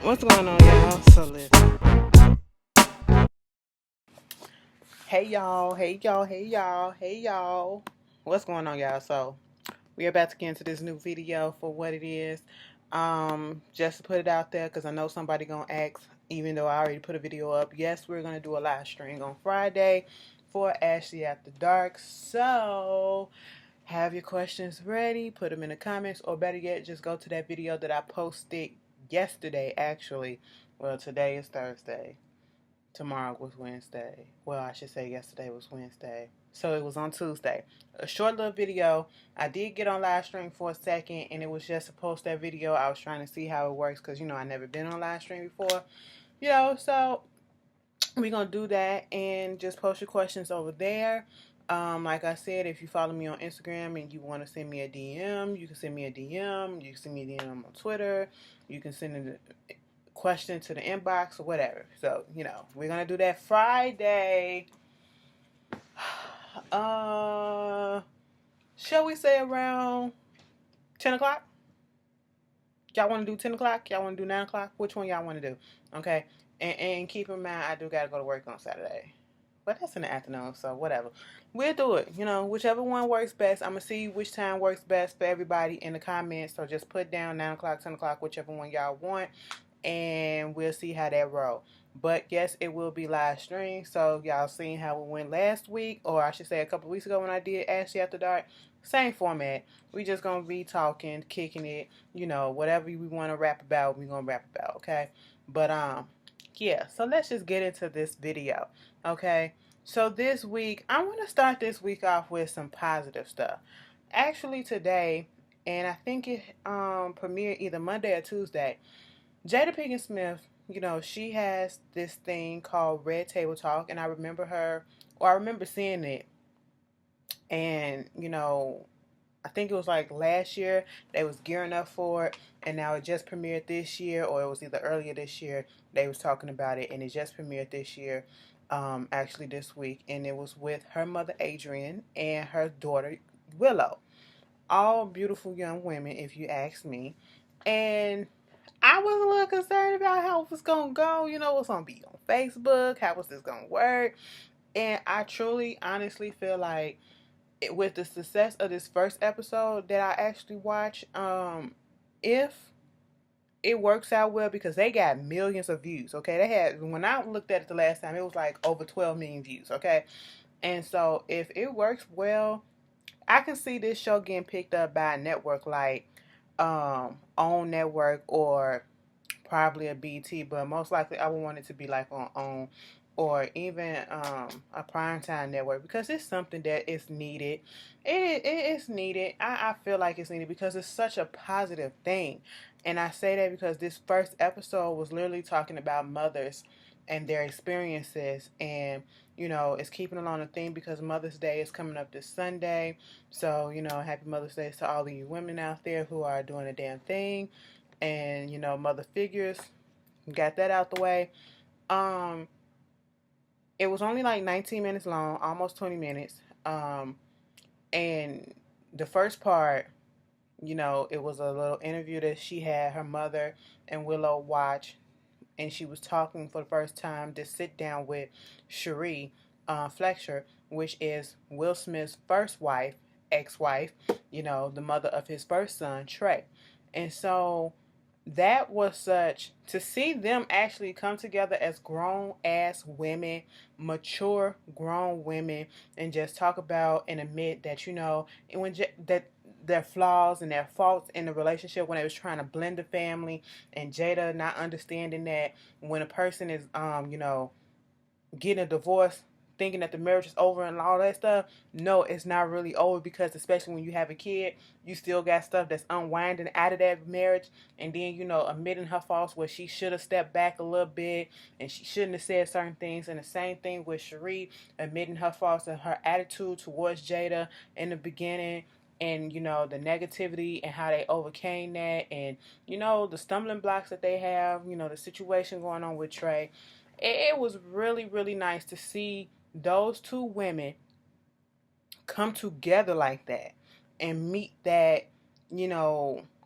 What's going on, y'all? So listen. Hey y'all, hey y'all, hey y'all, hey y'all. What's going on, y'all? So we're about to get into this new video for what it is. Just to put it out there because I know somebody gonna ask, even though I already put a video up. Yes, we're gonna do a live stream on Friday for Ashley After Dark. So have your questions ready, put them in the comments, or better yet, just go to that video that I posted yesterday, actually. Well, today is Thursday. Tomorrow was Wednesday. Well, I should say yesterday was Wednesday. So it was on Tuesday. A short little video. I did get on live stream for a second, and it was just to post that video. I was trying to see how it works because, I never been on live stream before. So we're going to do that and just post your questions over there. Like I said, if you follow me on Instagram and you want to send me a DM, you can send me a DM. You can send me a DM on Twitter. You can send a question to the inbox or whatever. So, we're going to do that Friday. Shall we say around 10 o'clock? Y'all want to do 10 o'clock? Y'all want to do 9 o'clock? Which one y'all want to do? Okay. And keep in mind, I do got to go to work on Saturday. But that's in the afternoon, so whatever. We'll do it. Whichever one works best. I'm going to see which time works best for everybody in the comments. So just put down 9 o'clock, 10 o'clock, whichever one y'all want. And we'll see how that roll. But yes, it will be live stream. So y'all seen how it went last week, or I should say a couple weeks ago when I did Ashley After Dark. Same format. We just going to be talking, kicking it, whatever we want to rap about, we going to rap about, okay? But, yeah, so let's just get into this video, okay? So this week, I want to start this week off with some positive stuff. Actually today, and I think it premiered either Monday or Tuesday, Jada Pinkett Smith, she has this thing called Red Table Talk, and I remember seeing it, and, I think it was like last year they was gearing up for it, and now it just premiered this year, or it was either earlier this year they was talking about it, and it just premiered this year, actually this week, and it was with her mother Adrian and her daughter Willow, all beautiful young women if you ask me, and I was a little concerned about how it was gonna go, what's gonna be on Facebook, how was this gonna work, and I truly, honestly feel like with the success of this first episode that I actually watched, if it works out well, because they got millions of views, okay? They had, when I looked at it the last time, it was like over 12 million views, okay? And so if it works well, I can see this show getting picked up by a network like OWN Network, or probably a BT, but most likely I would want it to be like on OWN, or even a primetime network, because it's something that is needed. It's needed. I feel like it's needed because it's such a positive thing. And I say that because this first episode was literally talking about mothers and their experiences, and it's keeping along the theme because Mother's Day is coming up this Sunday. So, happy Mother's Day to all of you women out there who are doing a damn thing, and mother figures. Got that out the way. It was only like 19 minutes long, almost 20 minutes. And the first part, it was a little interview that she had her mother and Willow watch, and she was talking for the first time to sit down with Cherie Fletcher, which is Will Smith's first wife, ex-wife, the mother of his first son, Trey. And so that was such, to see them actually come together as grown ass women, mature grown women, and just talk about and admit that, when that their flaws and their faults in the relationship when they was trying to blend the family, and Jada not understanding that when a person is getting a divorce, thinking that the marriage is over and all that stuff. No, it's not really over, because especially when you have a kid, you still got stuff that's unwinding out of that marriage. And then, admitting her faults, where she should have stepped back a little bit and she shouldn't have said certain things. And the same thing with Cherie, admitting her faults and her attitude towards Jada in the beginning, and the negativity and how they overcame that, and the stumbling blocks that they have, the situation going on with Trey. It was really, really nice to see those two women come together like that, and meet that,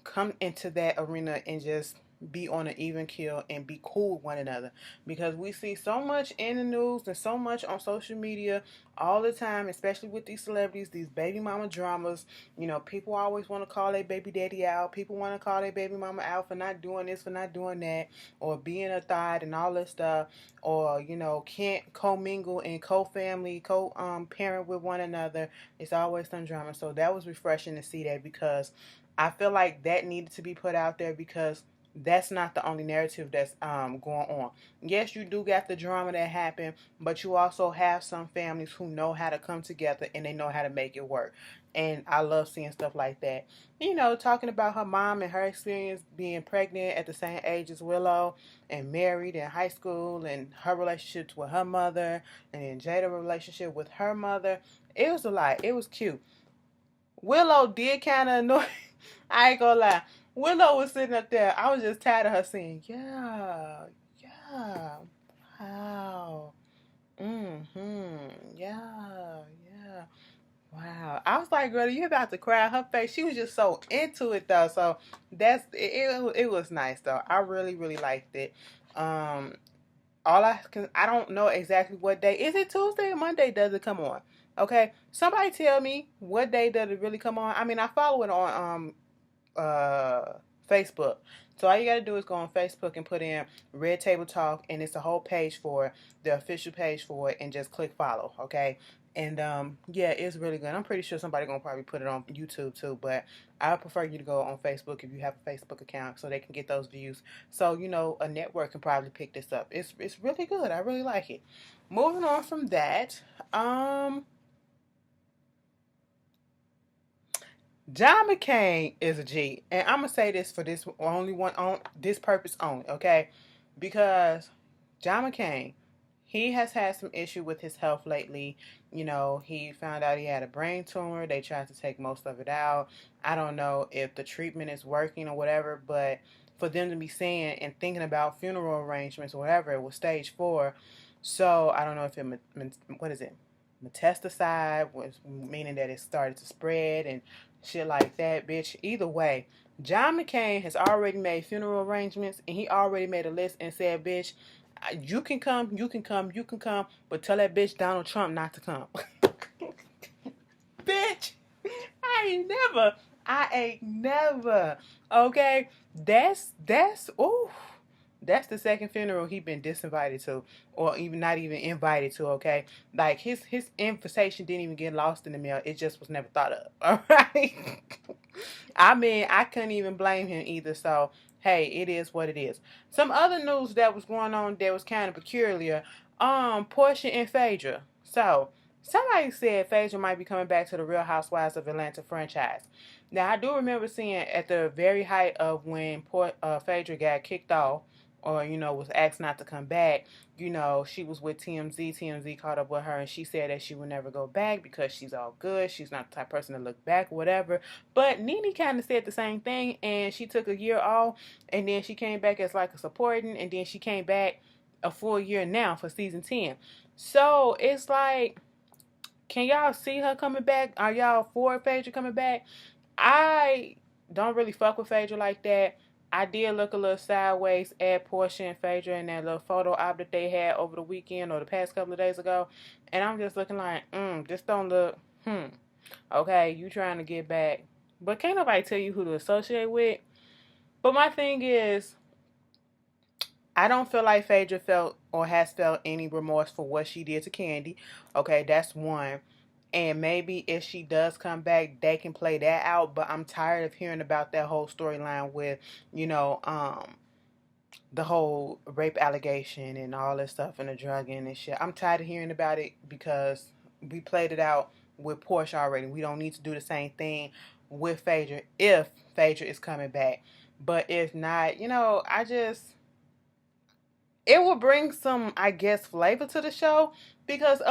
come into that arena and just be on an even keel and be cool with one another, because we see so much in the news and so much on social media all the time, especially with these celebrities, these baby mama dramas. People always want to call their baby daddy out. People want to call their baby mama out for not doing this, for not doing that, or being a thought and all this stuff, or can't co-mingle and co-family, co-parent with one another. It's always some drama. So that was refreshing to see that, because I feel like that needed to be put out there, because that's not the only narrative that's going on. Yes, you do got the drama that happened, but you also have some families who know how to come together and they know how to make it work. And I love seeing stuff like that. Talking about her mom and her experience being pregnant at the same age as Willow, and married in high school, and her relationships with her mother, and then Jada's relationship with her mother. It was a lot. It was cute. Willow did kind of annoy. I ain't gonna lie. Willow was sitting up there. I was just tired of her saying, yeah, yeah, wow, yeah, yeah, wow. I was like, girl, you about to cry. Her face, she was just so into it though. So that's it. It was nice though. I really, really liked it. Um, I don't know exactly what day. Is it Tuesday or Monday? Does it come on? Okay, somebody tell me what day does it really come on. I mean, I follow it on uh Facebook. So all you gotta do is go on Facebook and put in Red Table Talk, and it's a whole page for it, the official page for it, and just click follow, okay? And yeah, it's really good. I'm pretty sure somebody gonna probably put it on YouTube too, but I prefer you to go on Facebook if you have a Facebook account, so they can get those views. So a network can probably pick this up. It's really good. I really like it. Moving on from that, John McCain is a G, and I'm gonna say this for this only one on this purpose only, okay? Because John McCain, he has had some issue with his health lately. He found out he had a brain tumor. They tried to take most of it out. I don't know if the treatment is working or whatever, but for them to be saying and thinking about funeral arrangements or whatever, it was stage 4. So I don't know if what is it? Metastasized, was meaning that it started to spread and shit like that, bitch. Either way, John McCain has already made funeral arrangements, and he already made a list and said, bitch, you can come, you can come, you can come, but tell that bitch Donald Trump not to come. Bitch, I ain't never. Okay, ooh. That's the second funeral he been disinvited to, or even not even invited to. Okay, like his invitation didn't even get lost in the mail. It just was never thought of. All right. I mean, I couldn't even blame him either. So hey, it is what it is. Some other news that was going on that was kind of peculiar. Portia and Phaedra. So somebody said Phaedra might be coming back to the Real Housewives of Atlanta franchise. Now I do remember seeing at the very height of when Phaedra got kicked off, or was asked not to come back. She was with TMZ. TMZ caught up with her, and she said that she would never go back because she's all good. She's not the type of person to look back, whatever. But Nene kind of said the same thing, and she took a year off, and then she came back as like a supporting, and then she came back a full year now for season 10. So it's like, can y'all see her coming back? Are y'all for Phaedra coming back? I don't really fuck with Phaedra like that. I did look a little sideways at Portia and Phaedra and that little photo op that they had over the weekend or the past couple of days ago. And I'm just looking like, this don't look, okay, you trying to get back. But can't nobody tell you who to associate with. But my thing is, I don't feel like Phaedra felt or has felt any remorse for what she did to Candy. Okay, that's one. And maybe if she does come back, they can play that out. But I'm tired of hearing about that whole storyline with, the whole rape allegation and all this stuff and the drugging and shit. I'm tired of hearing about it because we played it out with Porsche already. We don't need to do the same thing with Phaedra if Phaedra is coming back. But if not, I just, it will bring some, I guess, flavor to the show, because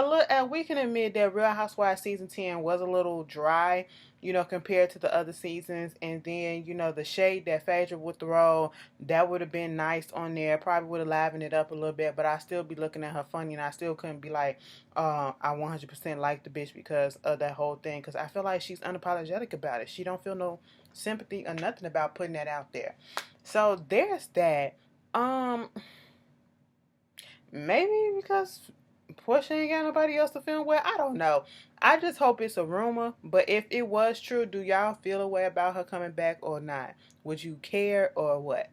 we can admit that Real Housewives season 10 was a little dry, compared to the other seasons. And then, the shade that Phaedra would throw, that would have been nice on there. Probably would have livened it up a little bit, but I still be looking at her funny, and I still couldn't be like, I 100% like the bitch because of that whole thing. Because I feel like she's unapologetic about it. She don't feel no sympathy or nothing about putting that out there. So there's that. Um, Maybe because Portia ain't got nobody else to film with. I don't know. I just hope it's a rumor. But if it was true, do y'all feel a way about her coming back or not? Would you care or what?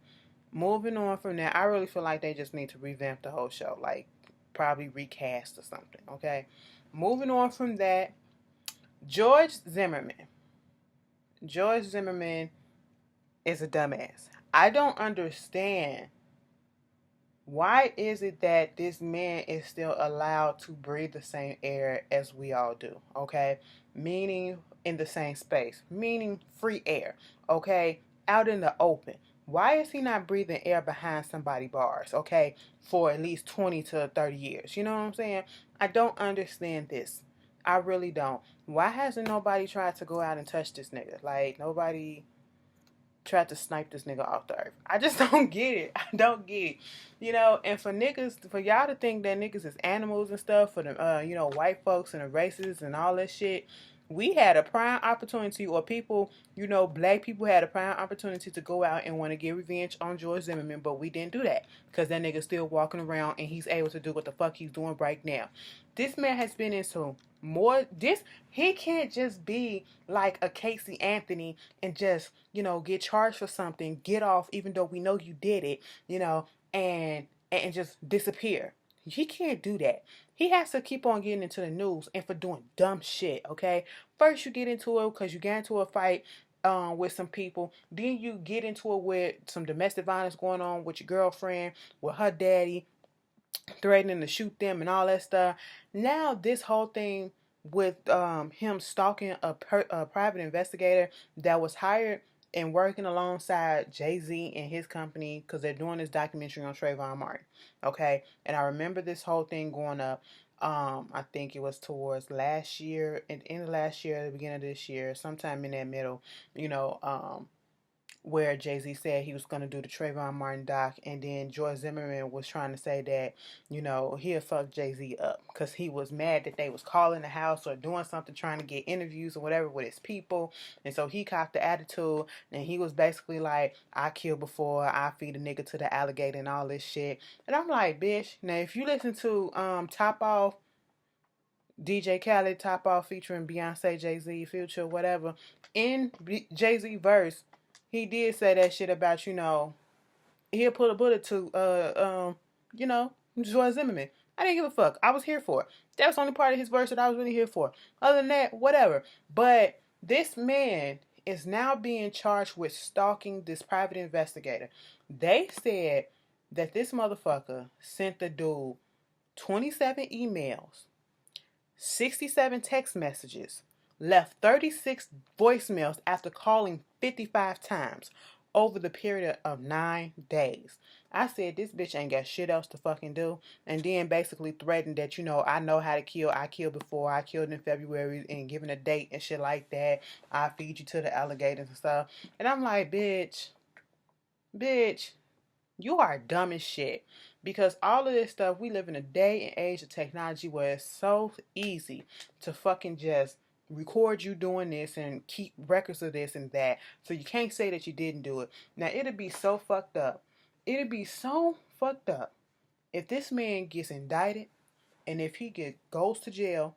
Moving on from that, I really feel like they just need to revamp the whole show. Like, probably recast or something, okay? Moving on from that, George Zimmerman. George Zimmerman is a dumbass. I don't understand. Why is it that this man is still allowed to breathe the same air as we all do? Okay? Meaning in the same space, meaning free air, okay? Out in the open. Why is he not breathing air behind somebody bars, okay? For at least 20 to 30 years. You know what I'm saying? I don't understand this. I really don't. Why hasn't nobody tried to go out and touch this nigga? Like, nobody tried to snipe this nigga off the earth. I just don't get it. I don't get it. And for niggas, for y'all to think that niggas is animals and stuff, for the, white folks and the races and all that shit, we had a prime opportunity, or people, black people had a prime opportunity to go out and want to get revenge on George Zimmerman, but we didn't do that because that nigga's still walking around and he's able to do what the fuck he's doing right now. This man has been into he can't just be like a Casey Anthony and just, get charged for something, get off even though we know you did it, and just disappear. He can't do that. He has to keep on getting into the news and for doing dumb shit, okay? First you get into it because you get into a fight with some people. Then you get into it with some domestic violence going on with your girlfriend, with her daddy, threatening to shoot them and all that stuff. Now this whole thing with him stalking a private investigator that was hired and working alongside Jay-Z and his company because they're doing this documentary on Trayvon Martin. Okay, and I remember this whole thing going up. I think it was towards last year, at the end of last year, the beginning of this year, sometime in that middle. Where Jay-Z said he was going to do the Trayvon Martin doc, and then George Zimmerman was trying to say that, he'll fuck Jay-Z up because he was mad that they was calling the house or doing something, trying to get interviews or whatever with his people, and so he cocked the attitude, and he was basically like, I kill before I feed a nigga to the alligator and all this shit, and I'm like, bitch, now if you listen to Top Off, DJ Khaled, Top Off featuring Beyonce, Jay-Z, Future, whatever, in Jay-Z verse, he did say that shit about, he'll put a bullet to, George Zimmerman. I didn't give a fuck. I was here for it. That was the only part of his verse that I was really here for. Other than that, whatever. But this man is now being charged with stalking this private investigator. They said that this motherfucker sent the dude 27 emails, 67 text messages, left 36 voicemails after calling 55 times over the period of 9 days. I said, this bitch ain't got shit else to fucking do. And then basically threatened that, I know how to kill. I killed before. I killed in February, and giving a date and shit like that. I feed you to the alligators and stuff. And I'm like, bitch, you are dumb as shit. Because all of this stuff, we live in a day and age of technology where it's so easy to fucking just record you doing this and keep records of this and that. So you can't say that you didn't do it. Now, it'd be so fucked up. It'd be so fucked up if this man gets indicted and if he goes to jail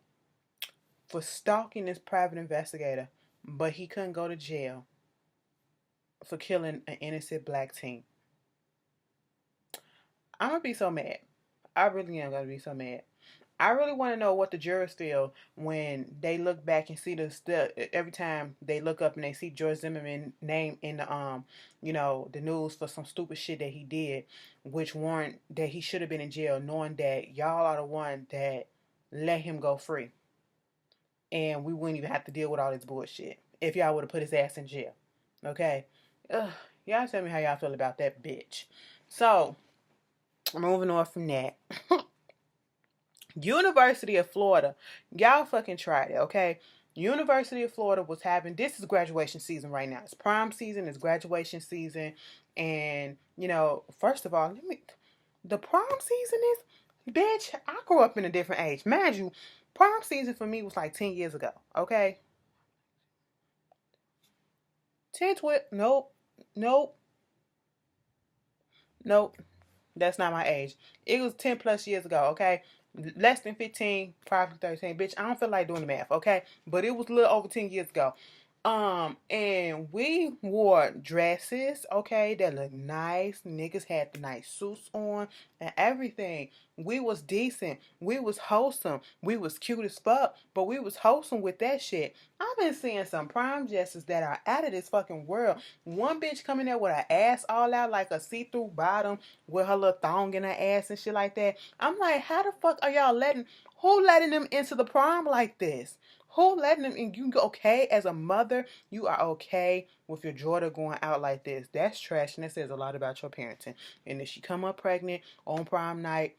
for stalking this private investigator, but he couldn't go to jail for killing an innocent black teen. I'm gonna be so mad. I really am gonna be so mad. I really want to know what the jurors feel when they look back and see every time they look up and they see George Zimmerman's name in the news for some stupid shit that he did, which warrant that he should have been in jail, knowing that y'all are the one that let him go free, and we wouldn't even have to deal with all this bullshit if y'all would have put his ass in jail. Okay, y'all tell me how y'all feel about that bitch. So, moving on from that. University of Florida, y'all fucking tried it, okay? University of Florida was having, this is graduation season right now. It's prom season, it's graduation season, and, first of all, the prom season is, bitch, I grew up in a different age. Mind you, prom season for me was like 10 years ago, okay? 10, 12, nope, nope, nope. That's not my age. It was 10 plus years ago, okay? Less than 15, probably 13. Bitch, I don't feel like doing the math, okay? But it was a little over 10 years ago. And we wore dresses, okay, that looked nice. Niggas had the nice suits on and everything. We was decent. We was wholesome. We was cute as fuck, but we was wholesome with that shit. I've been seeing some prom dresses that are out of this fucking world. One bitch coming there with her ass all out like a see-through bottom with her little thong in her ass and shit like that. I'm like, how the fuck are y'all who letting them into the prom like this? Who letting them in? You okay as a mother? You are okay with your daughter going out like this? That's trash, and that says a lot about your parenting. And if she come up pregnant on prom night,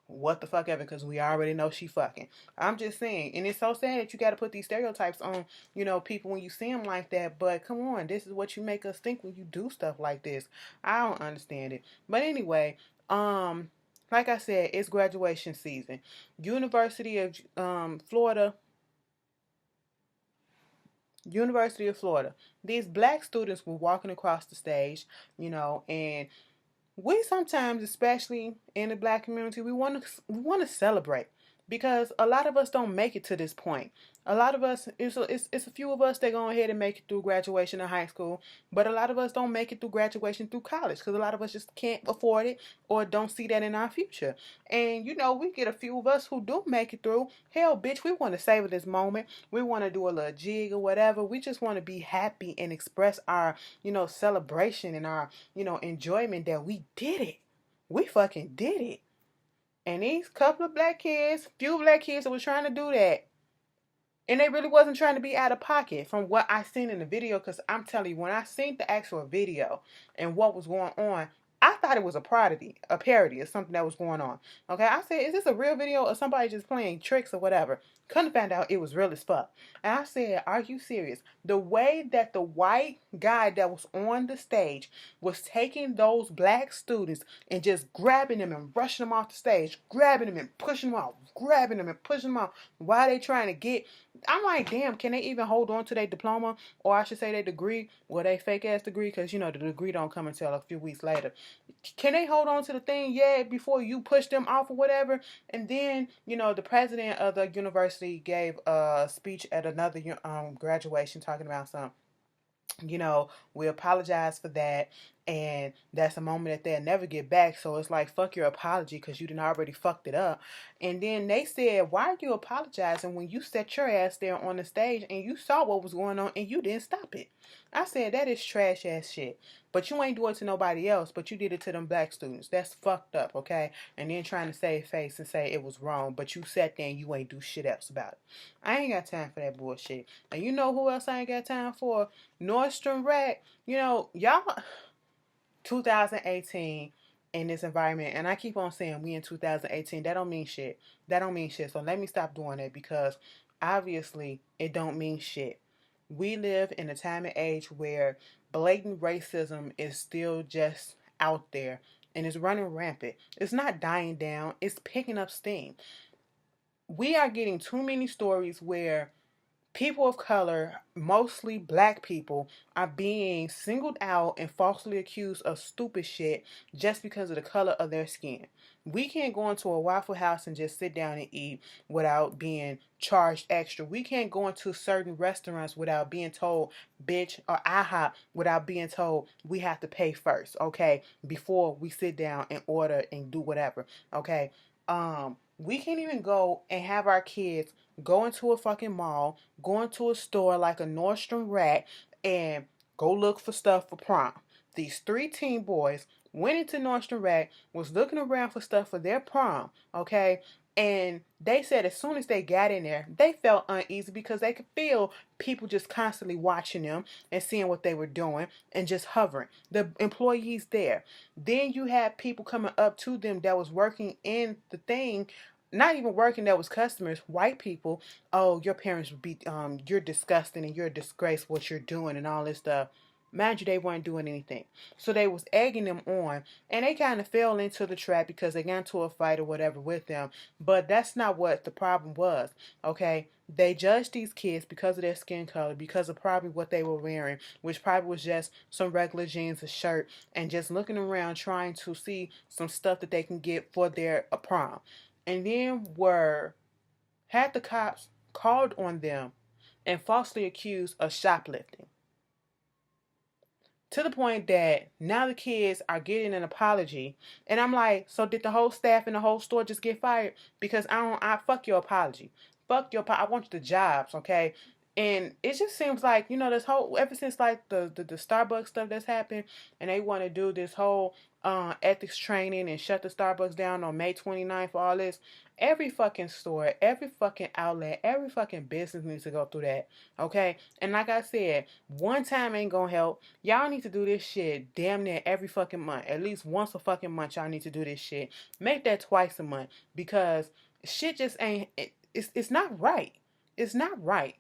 what the fuck ever, because we already know she fucking. I'm just saying, and it's so sad that you got to put these stereotypes on, people when you see them like that. But come on, this is what you make us think when you do stuff like this. I don't understand it. But anyway, like I said, it's graduation season. University of Florida. University of Florida. These black students were walking across the stage, and we sometimes, especially in the black community, we want to celebrate because a lot of us don't make it to this point. A lot of us, it's a few of us that go ahead and make it through graduation in high school, but a lot of us don't make it through graduation through college because a lot of us just can't afford it or don't see that in our future. And we get a few of us who do make it through. Hell, bitch, we want to savor this moment. We want to do a little jig or whatever. We just want to be happy and express our, celebration and our, enjoyment that we did it. We fucking did it. And these couple of few black kids that was trying to do that, and they really wasn't trying to be out of pocket from what I seen in the video. Because I'm telling you, when I seen the actual video and what was going on, I thought it was a parody of something that was going on. Okay, I said, is this a real video or somebody just playing tricks or whatever? Couldn't find out it was real as fuck. And I said, are you serious? The way that the white guy that was on the stage was taking those black students and just grabbing them and rushing them off the stage, grabbing them and pushing them off, grabbing them and pushing them off. Why they trying to get? I'm like, damn, can they even hold on to their diploma? Or I should say their degree? Well, they fake ass degree, because the degree don't come until a few weeks later. Can they hold on to the thing before you push them off or whatever? And then, the president of the university gave a speech at another graduation talking about something. We apologize for that, and that's a moment that they'll never get back. So it's like, fuck your apology, because you didn't already fucked it up. And then they said, why are you apologizing when you set your ass there on the stage and you saw what was going on and you didn't stop it? I said, that is trash ass shit. But you ain't do it to nobody else, but you did it to them black students. That's fucked up, okay? And then trying to save face and say it was wrong, but you sat there and you ain't do shit else about it. I ain't got time for that bullshit. And you know who else I ain't got time for? Nordstrom Rack. Y'all 2018 in this environment, and I keep on saying we in 2018. That don't mean shit. That don't mean shit. So let me stop doing that, because obviously it don't mean shit. We live in a time and age where blatant racism is still just out there and it's running rampant. It's not dying down. It's picking up steam. We are getting too many stories where people of color, mostly black people, are being singled out and falsely accused of stupid shit just because of the color of their skin. We can't go into a Waffle House and just sit down and eat without being charged extra. We can't go into certain restaurants without being told, bitch, or IHOP, without being told we have to pay first, okay, before we sit down and order and do whatever, okay? We can't even go and have our kids go into a fucking mall, go into a store like a Nordstrom Rack, and go look for stuff for prom. These 3 teen boys went into Nordstrom Rack, was looking around for stuff for their prom, okay? And they said as soon as they got in there, they felt uneasy because they could feel people just constantly watching them and seeing what they were doing and just hovering. The employees there. Then you had people coming up to them that was working in the thing, not even working, that was customers, white people. Oh, your parents would be, you're disgusting and you're a disgrace what you're doing and all this stuff. Mind you, they weren't doing anything. So they was egging them on, and they kind of fell into the trap because they got into a fight or whatever with them. But that's not what the problem was, okay? They judged these kids because of their skin color, because of probably what they were wearing, which probably was just some regular jeans, a shirt, and just looking around trying to see some stuff that they can get for their prom. And then had the cops called on them and falsely accused of shoplifting. To the point that now the kids are getting an apology, and I'm like, so did the whole staff in the whole store just get fired? Because I fuck your apology, fuck your, I want the jobs, okay? And it just seems like, this whole, ever since like the Starbucks stuff that's happened, and they want to do this whole ethics training and shut the Starbucks down on May 29th for all this. Every fucking store, every fucking outlet, every fucking business needs to go through that, okay? And like I said, one time ain't gonna help. Y'all need to do this shit damn near every fucking month. At least once a fucking month, y'all need to do this shit. Make that twice a month, because shit just ain't, it's not right. It's not right.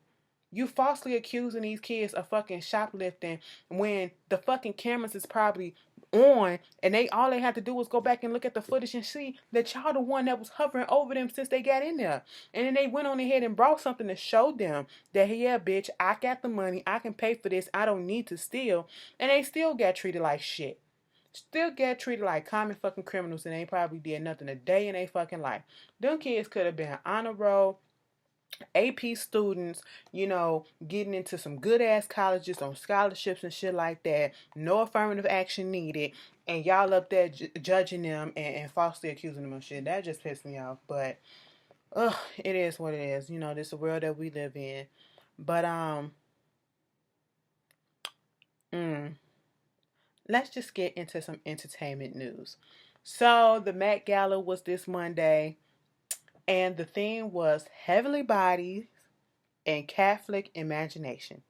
You falsely accusing these kids of fucking shoplifting when the fucking cameras is probably on, and all they have to do was go back and look at the footage and see that y'all the one that was hovering over them since they got in there. And then they went on ahead and brought something to show them that, yeah, bitch, I got the money, I can pay for this, I don't need to steal. And they still got treated like shit. Still get treated like common fucking criminals, and they probably did nothing a day in their fucking life. Them kids could have been honor roll, AP students, getting into some good ass colleges on scholarships and shit like that. No affirmative action needed. And y'all up there judging them and falsely accusing them of shit. That just pissed me off. But, it is what it is. This is the world that we live in. But, let's just get into some entertainment news. So, the Met Gala was this Monday. And the theme was Heavenly Bodies and Catholic Imagination.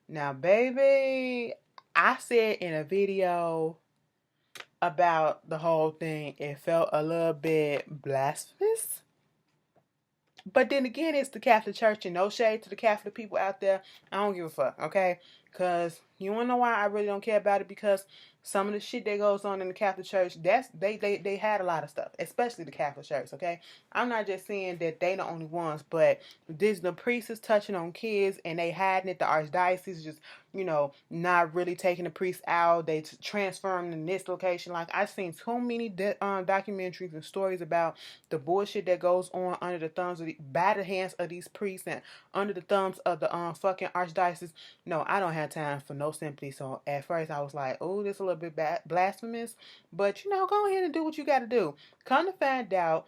Now, baby, I said in a video about the whole thing, it felt a little bit blasphemous. But then again, it's the Catholic Church, and no shade to the Catholic people out there. I don't give a fuck, okay? Because you want to know why I really don't care about it? Because some of the shit that goes on in the Catholic Church, they had a lot of stuff, especially the Catholic Church, okay? I'm not just saying that they the only ones, but the priest is touching on kids, and they hiding it. The archdiocese is just, not really taking the priest out. They transferring in this location. Like, I've seen too many documentaries and stories about the bullshit that goes on under the thumbs of by the hands of these priests and under the thumbs of the fucking archdiocese. No, I don't have time for no sympathy. So at first I was like, oh, this is a little bit blasphemous, but go ahead and do what you got to do. Come to find out,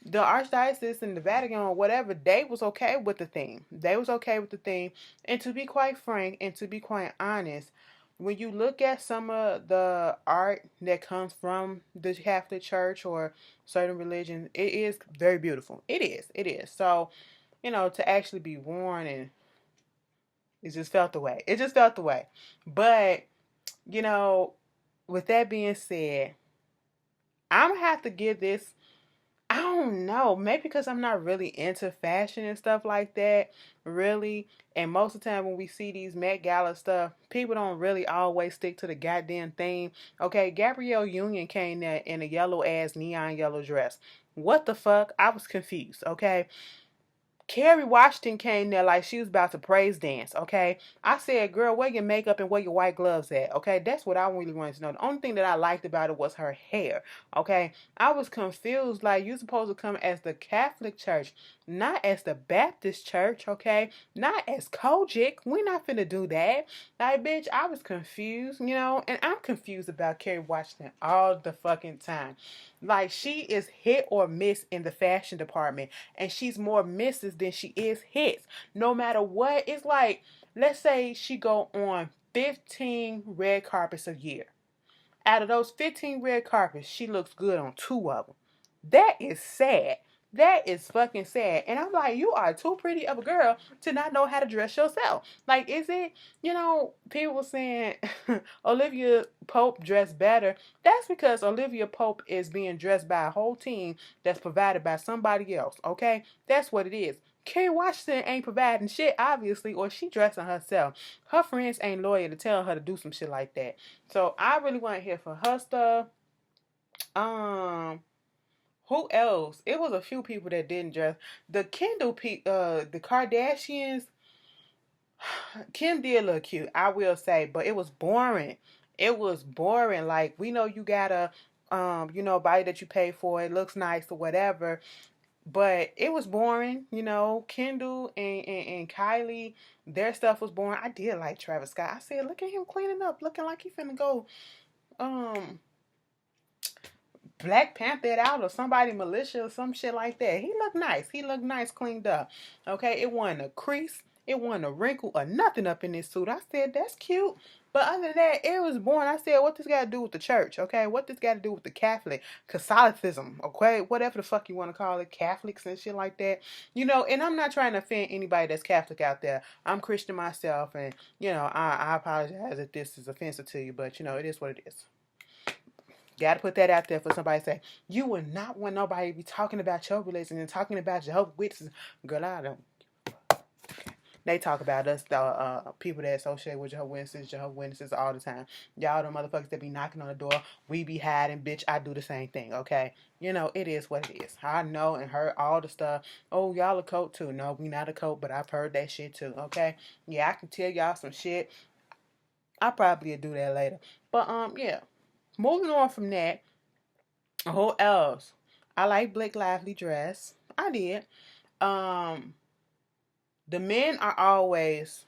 the archdiocese and the Vatican or whatever, they was okay with the theme. They was okay with the theme. And to be quite frank and to be quite honest, when you look at some of the art that comes from the Catholic Church or certain religions, it is very beautiful. It is. So, to actually be worn, and it just felt the way. It just felt the way. But, with that being said, I'm going to have to give this, I don't know, maybe because I'm not really into fashion and stuff like that, really. And most of the time when we see these Met Gala stuff, people don't really always stick to the goddamn theme. Okay, Gabrielle Union came there in a yellow ass neon yellow dress. What the fuck? I was confused, okay? Kerry Washington came there like she was about to praise dance, okay? I said, girl, where your makeup and where your white gloves at, okay? That's what I really wanted to know. The only thing that I liked about it was her hair, okay? I was confused, like, you supposed to come as the Catholic Church, not as the Baptist Church, okay? Not as Kojic. We're not finna do that. Like, bitch, I was confused, and I'm confused about Kerry Washington all the fucking time. Like, she is hit or miss in the fashion department, and she's more misses than she is hits. No matter what, it's like, let's say she go on 15 red carpets a year. Out of those 15 red carpets, she looks good on 2 of them. That is sad. That is fucking sad. And I'm like, you are too pretty of a girl to not know how to dress yourself. Like, is it, people saying Olivia Pope dressed better. That's because Olivia Pope is being dressed by a whole team that's provided by somebody else, okay? That's what it is. Kerry Washington ain't providing shit, obviously, or she dressing herself. Her friends ain't loyal to tell her to do some shit like that. So I really want to hear from her stuff. Who else? It was a few people that didn't dress. The Kardashians. Kim did look cute, I will say, but it was boring. It was boring. Like, we know you got a body that you pay for. It looks nice or whatever. But it was boring, Kendall and Kylie, their stuff was boring. I did like Travis Scott. I said, look at him cleaning up, looking like he finna go Black Panther it out or somebody militia or some shit like that. He looked nice. He looked nice cleaned up. Okay, it wasn't a crease. It wasn't a wrinkle or nothing up in this suit. I said, that's cute. But other than that, it was boring. I said, what this got to do with the church? Okay, what this got to do with the Catholicism? Okay, whatever the fuck you want to call it, Catholics and shit like that. And I'm not trying to offend anybody that's Catholic out there. I'm Christian myself, and, I apologize if this is offensive to you, but, it is what it is. Got to put that out there for somebody to say, you would not want nobody to be talking about your religion and talking about Jehovah's Witnesses. Girl, I don't. They talk about us, the people that associate with Jehovah's Witnesses all the time. Y'all the motherfuckers that be knocking on the door, we be hiding, bitch, I do the same thing, okay? It is what it is. I know and heard all the stuff. Oh, y'all a cult too. No, we not a cult, but I've heard that shit too, okay? Yeah, I can tell y'all some shit. I probably will do that later. But, yeah. Moving on from that, who else? I like Blake Lively dress. I did. The men are always,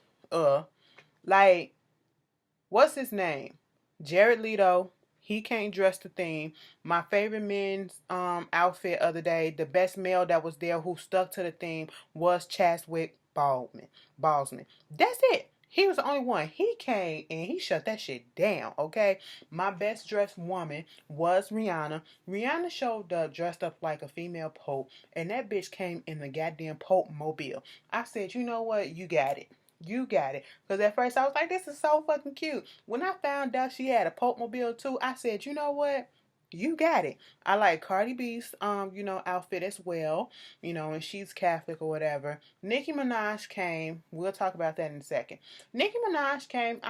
like, what's his name? Jared Leto. He can't dress the theme. My favorite men's outfit other day, the best male that was there who stuck to the theme was Chadwick Boseman. That's it. He was the only one. He came and he shut that shit down, okay? My best dressed woman was Rihanna. Rihanna showed up dressed up like a female Pope, and that bitch came in the goddamn Pope mobile. I said, you know what? You got it. You got it. Because at first I was like, this is so fucking cute. When I found out she had a Pope mobile too, I said, you know what? You got it. I like Cardi B's, outfit as well, and she's Catholic or whatever. Nicki Minaj came. We'll talk about that in a second. Nicki Minaj came.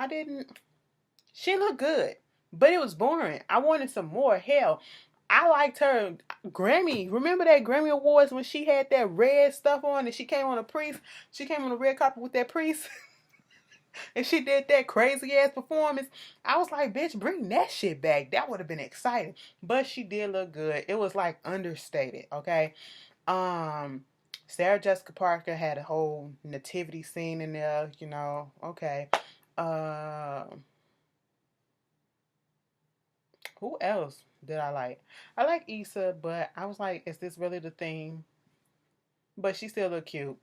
She looked good, but it was boring. I wanted some more. Hell, I liked her Grammy. Remember that Grammy Awards when she had that red stuff on and she came on the red carpet with that priest? And she did that crazy ass performance. I was like, bitch, bring that shit back. That would have been exciting. But she did look good. It was like understated, okay? Sarah Jessica Parker had a whole nativity scene in there, okay. Who else did I like? I like Issa, but I was like, is this really the theme? But she still looked cute.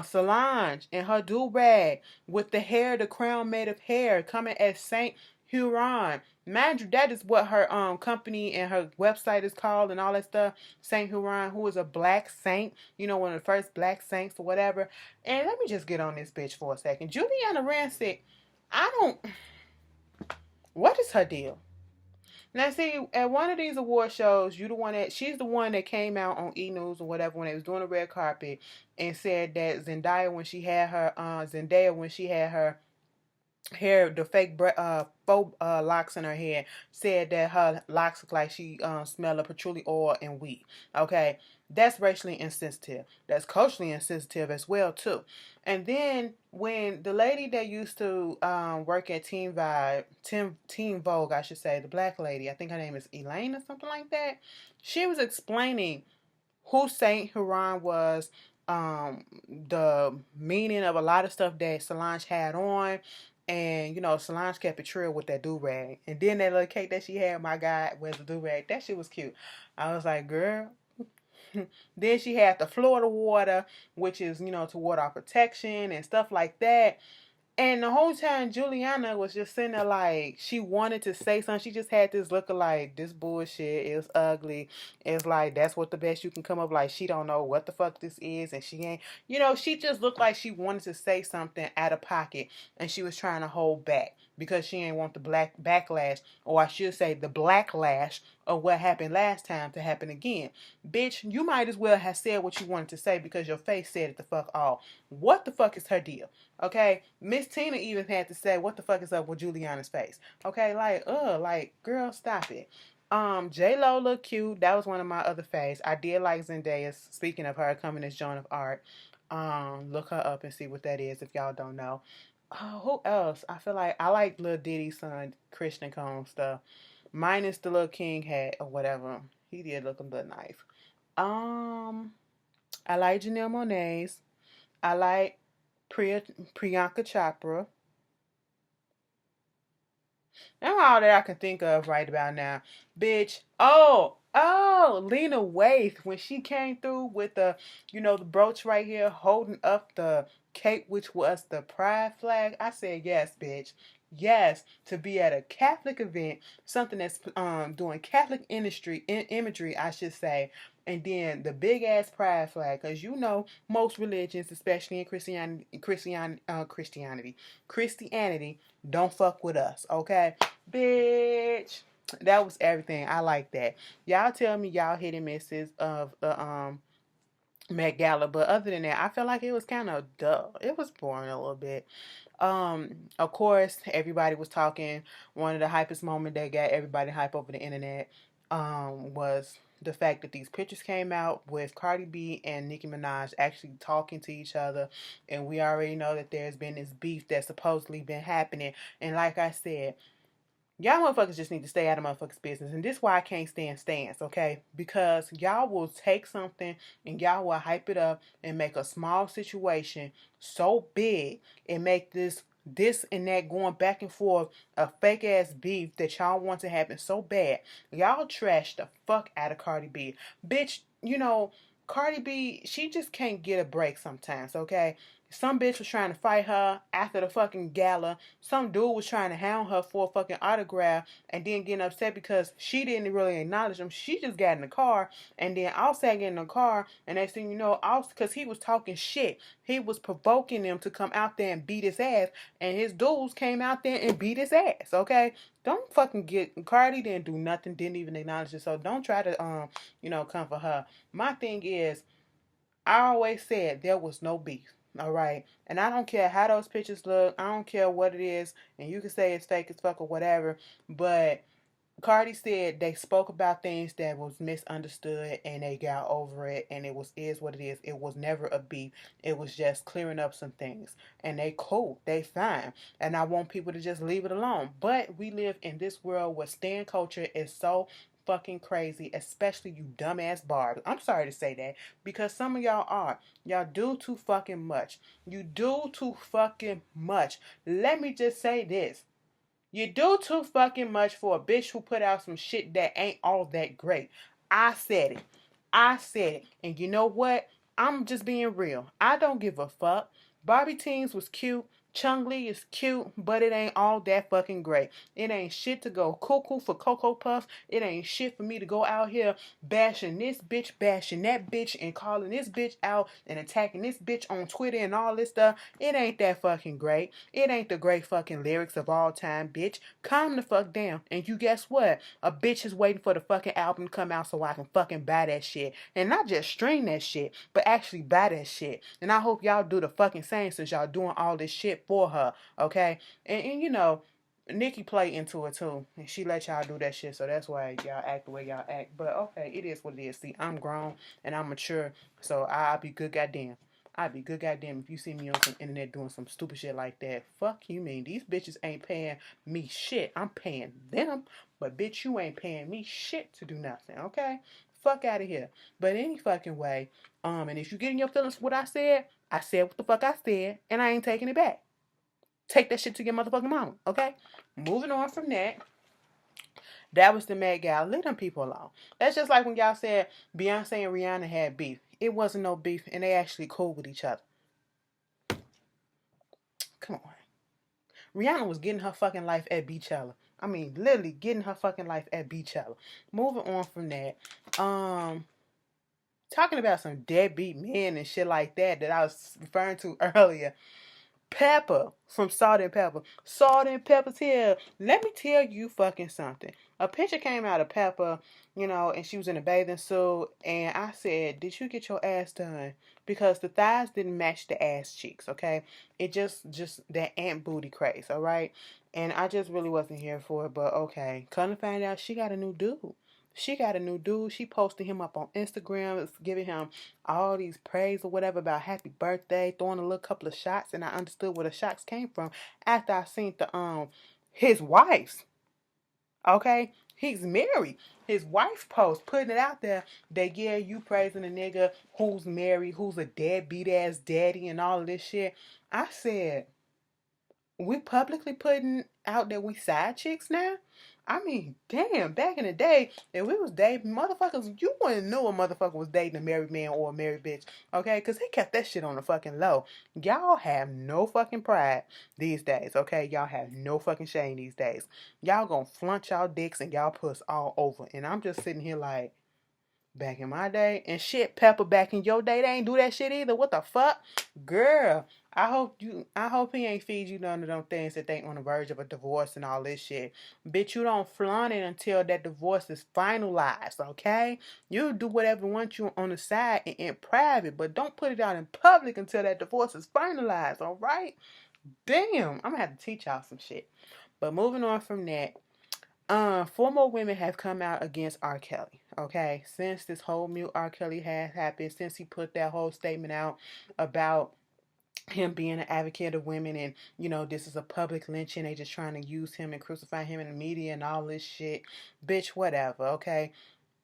Solange and her do-rag with the crown made of hair, coming as Saint Huron. Mind you, that is what her company and her website is called and all that stuff. Saint Huron, who is a black saint, one of the first black saints or whatever. And let me just get on this bitch for a second. Juliana Rancic, what is her deal? Now, see, at one of these award shows, she's the one that came out on E! News or whatever when they was doing the red carpet and said that Zendaya, when she had her hair, the fake faux locks in her hair, said that her locks look like she smelled of patchouli oil and weed. Okay, that's racially insensitive. That's culturally insensitive as well too. And then when the lady that used to work at Teen Vogue, I should say, the black lady, I think her name is Elaine or something like that, she was explaining who Saint Huron was, the meaning of a lot of stuff that Solange had on. And, Solange kept it trill with that do-rag. And then that little cake that she had, my God, was a do-rag. That shit was cute. I was like, girl. Then she had the Florida water, which is, to ward off protection and stuff like that. And the whole time, Juliana was just sitting there like, she wanted to say something. She just had this look of like, this bullshit is ugly. It's like, that's what the best you can come up. Like, she don't know what the fuck this is. And she ain't, she just looked like she wanted to say something out of pocket. And she was trying to hold back. because she ain't want the black backlash, or I should say the blacklash of what happened last time to happen again. Bitch, you might as well have said what you wanted to say because your face said it the fuck all. What the fuck is her deal? Okay, Miss Tina even had to say, what the fuck is up with Juliana's face? Okay, like, girl, stop it. J Lo look cute. That was one of my other faves. I did like Zendaya. Speaking of her coming as Joan of Arc, look her up and see what that is if y'all don't know. Who else? I feel like I like Lil Diddy's son, Christian Cone stuff, minus the little King hat or whatever. He did look a little nice. Um, I like Janelle Monáe's. I like Priyanka Chopra. That's all that I can think of right about now. Bitch. Lena Waithe, when she came through with the brooch right here holding up the cape, which was the pride flag. I said, yes, bitch. Yes, to be at a Catholic event, something that's doing Catholic imagery, I should say, and then the big ass pride flag, because most religions, especially in Christianity, don't fuck with us, okay? Bitch. That was everything. I like that. Y'all tell me y'all hit and misses of the Met Gala, but other than that, I felt like it was kind of dull. It was boring a little bit. Of course, everybody was talking. One of the hypest moments that got everybody hype over the internet was the fact that these pictures came out with Cardi B and Nicki Minaj actually talking to each other, and we already know that there's been this beef that's supposedly been happening. And like I said, y'all motherfuckers just need to stay out of motherfuckers' business. And this is why I can't stand stance, okay? Because y'all will take something and y'all will hype it up and make a small situation so big and make this and that going back and forth a fake ass beef that y'all want to happen so bad. Y'all trash the fuck out of Cardi B. Bitch, Cardi B, she just can't get a break sometimes, okay? Some bitch was trying to fight her after the fucking gala. Some dude was trying to hound her for a fucking autograph and then getting upset because she didn't really acknowledge him. She just got in the car and then Offset get in the car and next thing you know, because he was talking shit. He was provoking them to come out there and beat his ass, and his dudes came out there and beat his ass, okay? Don't fucking get Cardi didn't do nothing, didn't even acknowledge it. So don't try to come for her. My thing is, I always said there was no beef. All right. And I don't care how those pictures look. I don't care what it is. And you can say it's fake as fuck or whatever. But Cardi said they spoke about things that was misunderstood and they got over it, and it is what it is. It was never a beef. It was just clearing up some things. And they cool. They fine. And I want people to just leave it alone. But we live in this world where stan culture is so fucking crazy, especially you dumbass barbs. I'm sorry to say that because some of y'all are. Y'all do too fucking much. You do too fucking much. Let me just say this. You do too fucking much for a bitch who put out some shit that ain't all that great. I said it. I said it. And you know what? I'm just being real. I don't give a fuck. Barbie Teens was cute. Chung Lee is cute, but it ain't all that fucking great. It ain't shit to go cuckoo for Cocoa Puffs. It ain't shit for me to go out here bashing this bitch, bashing that bitch, and calling this bitch out and attacking this bitch on Twitter and all this stuff. It ain't that fucking great. It ain't the great fucking lyrics of all time, bitch. Calm the fuck down. And you guess what? A bitch is waiting for the fucking album to come out so I can fucking buy that shit. And not just stream that shit, but actually buy that shit. And I hope y'all do the fucking same since y'all doing all this shit for her, okay? And Nikki play into it too, and she let y'all do that shit, so that's why y'all act the way y'all act. But okay, it is what it is. See, I'm grown and I'm mature, so I'll be good goddamn. I'd be good goddamn if you see me on some internet doing some stupid shit like that. Fuck you mean. These bitches ain't paying me shit. I'm paying them. But bitch, you ain't paying me shit to do nothing, okay? Fuck out of here. But any fucking way, and if you get in your feelings for what I said what the fuck I said, and I ain't taking it back. Take that shit to your motherfucking mama, okay? Moving on from that. That was the Met Gala. Let them people alone. That's just like when y'all said Beyonce and Rihanna had beef. It wasn't no beef, and they actually cool with each other. Come on. Rihanna was getting her fucking life at Beachella. I mean, literally getting her fucking life at Beachella. Moving on from that. Talking about some deadbeat men and shit like that I was referring to earlier. Pepper from Salt and Pepper. Salt and Pepper's here. Let me tell you fucking something. A picture came out of Pepper, and she was in a bathing suit. And I said, did you get your ass done? Because the thighs didn't match the ass cheeks, okay? It just that ant booty craze, all right? And I just really wasn't here for it, but okay. Come to find out, she got a new dude. She got a new dude. She posted him up on Instagram, giving him all these praise or whatever about happy birthday, throwing a little couple of shots, and I understood where the shots came from after I seen the his wife's. Okay, he's married. His wife post putting it out there that yeah, you praising a nigga who's married, who's a deadbeat ass daddy, and all of this shit. I said, we publicly putting out that we side chicks now? I mean, damn, back in the day, if we was dating motherfuckers, you wouldn't know a motherfucker was dating a married man or a married bitch, okay? Because they kept that shit on the fucking low. Y'all have no fucking pride these days, okay? Y'all have no fucking shame these days. Y'all gonna flaunt y'all dicks and y'all puss all over. And I'm just sitting here like, back in my day, and shit, Pepper, back in your day, they ain't do that shit either. What the fuck? Girl, I hope he ain't feed you none of them things that they on the verge of a divorce and all this shit. Bitch, you don't flaunt it until that divorce is finalized, okay? You do whatever you want you on the side and in private, but don't put it out in public until that divorce is finalized, alright? Damn, I'm gonna have to teach y'all some shit. But moving on from that, four more women have come out against R. Kelly. Okay, since this whole mute R. Kelly has happened, since he put that whole statement out about him being an advocate of women and this is a public lynching, they just trying to use him and crucify him in the media and all this shit. Bitch, whatever, okay?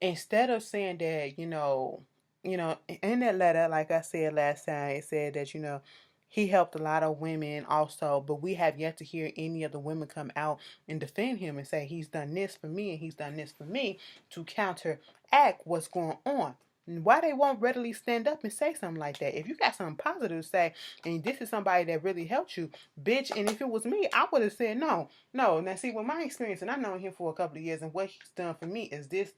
Instead of saying that, in that letter, like I said last time, it said that, he helped a lot of women also, but we have yet to hear any of the women come out and defend him and say he's done this for me and he's done this for me to counteract what's going on. Why they won't readily stand up and say something like that? If you got something positive to say, and this is somebody that really helped you, bitch, and if it was me, I would have said no. Now see, with my experience, and I've known him for a couple of years, and what he's done for me is this.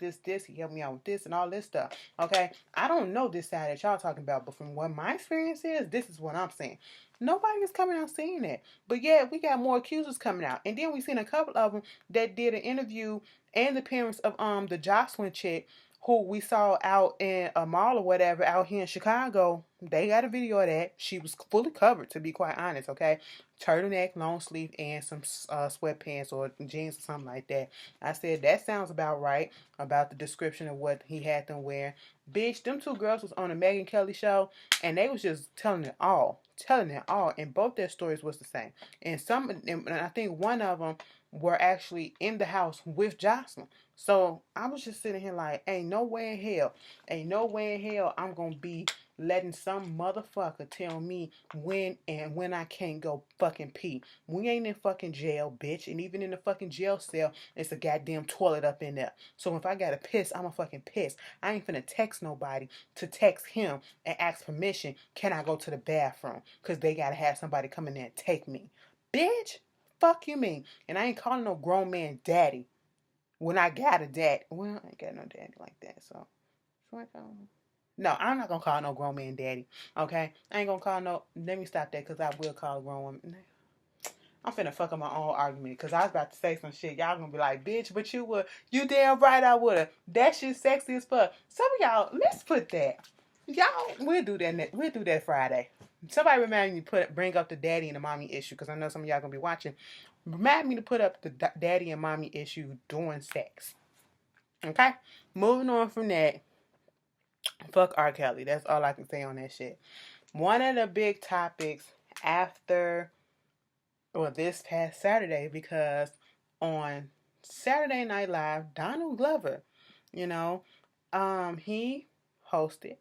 He helped me out with this and all this stuff. Okay? I don't know this side that y'all talking about, but from what my experience is, this is what I'm saying. Nobody is coming out saying that. But yeah, we got more accusers coming out. And then we seen a couple of them that did an interview, and the parents of the Jocelyn chick who we saw out in a mall or whatever out here in Chicago. They got a video of that. She was fully covered, to be quite honest, okay? Turtleneck, long sleeve, and some sweatpants or jeans or something like that. I said, that sounds about right, about the description of what he had them wear. Bitch, them two girls was on a Megyn Kelly show, and they was just telling it all. And both their stories was the same. And I think one of them were actually in the house with Jocelyn. So I was just sitting here like, ain't no way in hell I'm gonna be letting some motherfucker tell me when I can't go fucking pee. We ain't in fucking jail, bitch. And even in the fucking jail cell, it's a goddamn toilet up in there. So if I gotta piss, I'ma fucking piss. I ain't finna text nobody to text him and ask permission, can I go to the bathroom? Cause they gotta have somebody come in there and take me. Bitch, fuck you mean? And I ain't calling no grown man daddy. When I got a dad, well, I ain't got no daddy like that, so should I call him? No, I'm not gonna call no grown man daddy. Okay, I ain't gonna call no. Let me stop that, cause I will call a grown woman. I'm finna fuck up my own argument, cause I was about to say some shit. Y'all gonna be like, bitch, but you would. You damn right I would've. That shit sexy as fuck. Some of y'all, let's put that. Y'all, we'll do that. We'll do that Friday. Somebody remind me to bring up the daddy and the mommy issue, cause I know some of y'all gonna be watching. Remind me to put up the daddy and mommy issue during sex. Okay? Moving on from that. Fuck R. Kelly. That's all I can say on that shit. One of the big topics after, well, this past Saturday, because on Saturday Night Live, Donald Glover, he hosted.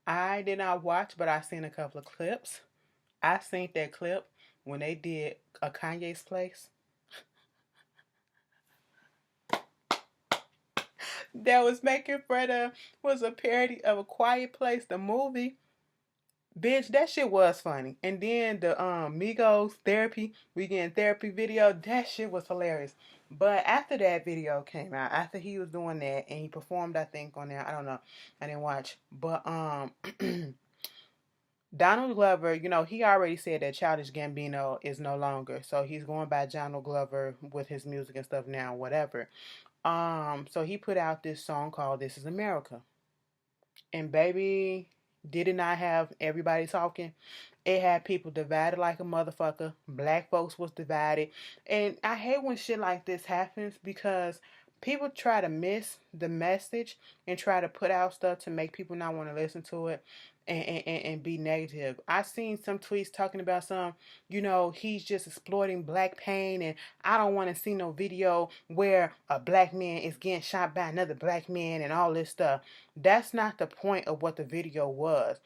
I did not watch, but I seen a couple of clips. I seen that clip when they did a Kanye's Place. That was making fun of, was a parody of A Quiet Place, the movie. Bitch, that shit was funny. And then the Migos therapy, we getting therapy video, that shit was hilarious. But after that video came out, after he was doing that, and he performed, I think, on there, I don't know, I didn't watch. But Donald Glover, he already said that Childish Gambino is no longer, so he's going by Donald Glover with his music and stuff now, whatever. So he put out this song called "This Is America," and baby, did it not have everybody talking? It had people divided like a motherfucker. Black folks was divided. And I hate when shit like this happens because people try to miss the message and try to put out stuff to make people not want to listen to it and be negative. I seen some tweets talking about he's just exploiting black pain, and I don't want to see no video where a black man is getting shot by another black man and all this stuff. That's not the point of what the video was.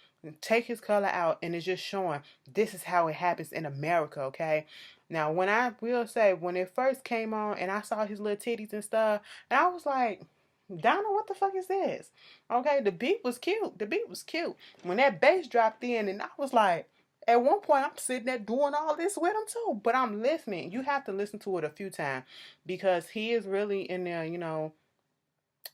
Take his color out, and it's just showing this is how it happens in America, okay? Now, when I will say, when it first came on and I saw his little titties and stuff, and I was like, Donald, what the fuck is this? Okay, the beat was cute. The beat was cute. When that bass dropped in, and I was like, at one point, I'm sitting there doing all this with him too, but I'm listening. You have to listen to it a few times because he is really in there,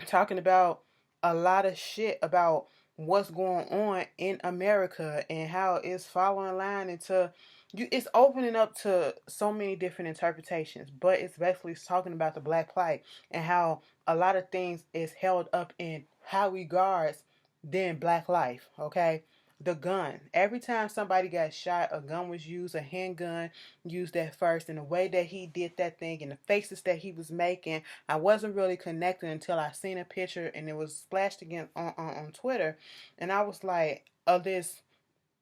talking about a lot of shit about what's going on in America and how it's following line into it's opening up to so many different interpretations, but it's basically talking about the black plight and how a lot of things is held up in high regards than black life, okay? The gun. Every time somebody got shot, a gun was used, a handgun used at first, and the way that he did that thing and the faces that he was making, I wasn't really connecting until I seen a picture and it was splashed again on Twitter, and I was like, of this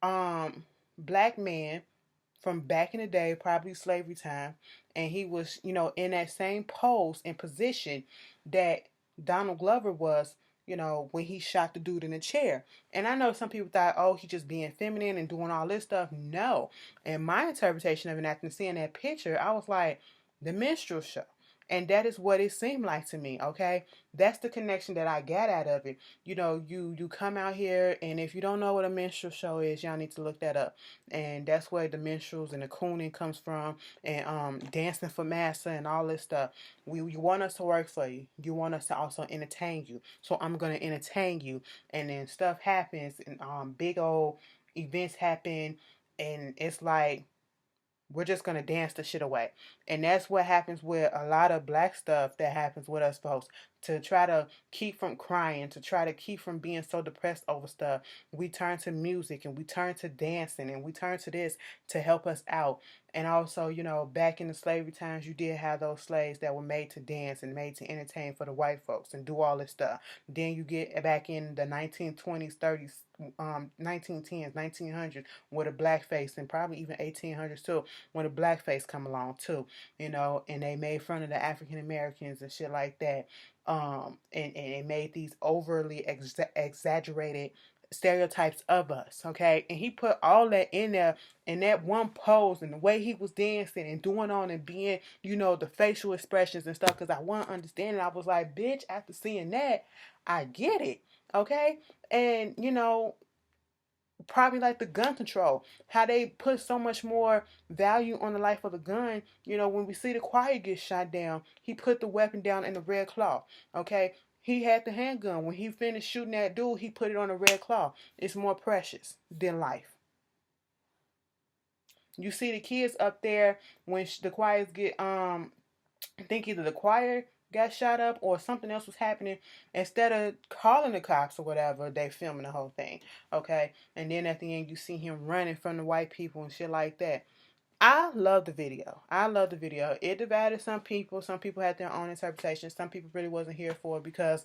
black man from back in the day, probably slavery time, and he was, in that same pose and position that Donald Glover was, when he shot the dude in the chair. And I know some people thought, oh, he just being feminine and doing all this stuff. No. And my interpretation of it after seeing that picture, I was like, the minstrel show. And that is what it seemed like to me, okay? That's the connection that I got out of it. You come out here, and if you don't know what a minstrel show is, y'all need to look that up. And that's where the minstrels and the cooning comes from, and dancing for massa and all this stuff. You want us to work for you. You want us to also entertain you. So I'm gonna entertain you, and then stuff happens, and big old events happen, and it's like we're just gonna dance the shit away. And that's what happens with a lot of black stuff that happens with us folks. To try to keep from crying, to try to keep from being so depressed over stuff, we turn to music and we turn to dancing and we turn to this to help us out. And also, back in the slavery times, you did have those slaves that were made to dance and made to entertain for the white folks and do all this stuff. Then you get back in the 1920s, 30s, 1910s, 1900s with a blackface, and probably even 1800s too, when a blackface come along too, and they made fun of the African Americans and shit like that. And it made these overly exaggerated stereotypes of us, okay? And he put all that in there in that one pose, and the way he was dancing and doing on and being, the facial expressions and stuff, because I wasn't understanding. I was like, bitch, after seeing that, I get it, okay? And, probably like the gun control, how they put so much more value on the life of the gun. When we see the choir get shot down, he put the weapon down in the red cloth, okay? He had the handgun. When he finished shooting that dude, he put it on a red cloth. It's more precious than life. You see the kids up there when the choirs get I think either the choir got shot up or something else was happening. Instead of calling the cops or whatever, they filming the whole thing. Okay? And then at the end you see him running from the white people and shit like that. I love the video. I love the video. It divided some people. Some people had their own interpretation. Some people really wasn't here for it because,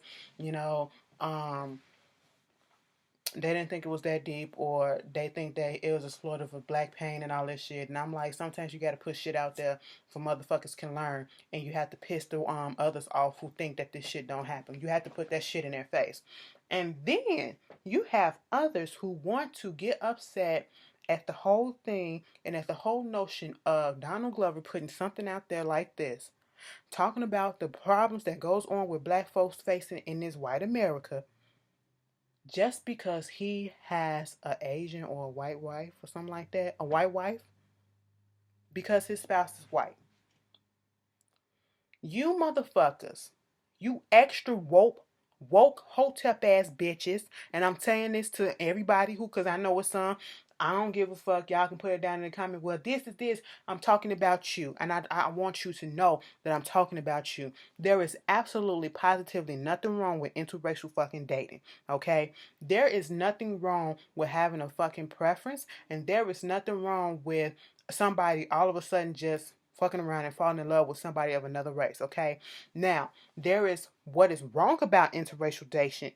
they didn't think it was that deep, or they think that it was exploitive of black pain and all this shit. And I'm like, sometimes you got to put shit out there for motherfuckers can learn, and you have to piss the others off who think that this shit don't happen. You have to put that shit in their face. And then you have others who want to get upset at the whole thing and at the whole notion of Donald Glover putting something out there like this, talking about the problems that goes on with black folks facing in this white America, just because he has an Asian or a white wife or something like that, a white wife, because his spouse is white. You motherfuckers, you extra woke hotep ass bitches, and I'm saying this to everybody because I know it's some I don't give a fuck. Y'all can put it down in the comment. Well, this is this. I'm talking about you. And I want you to know that I'm talking about you. There is absolutely, positively nothing wrong with interracial fucking dating. Okay? There is nothing wrong with having a fucking preference. And there is nothing wrong with somebody all of a sudden just fucking around and falling in love with somebody of another race. Okay? Now, there is what is wrong about interracial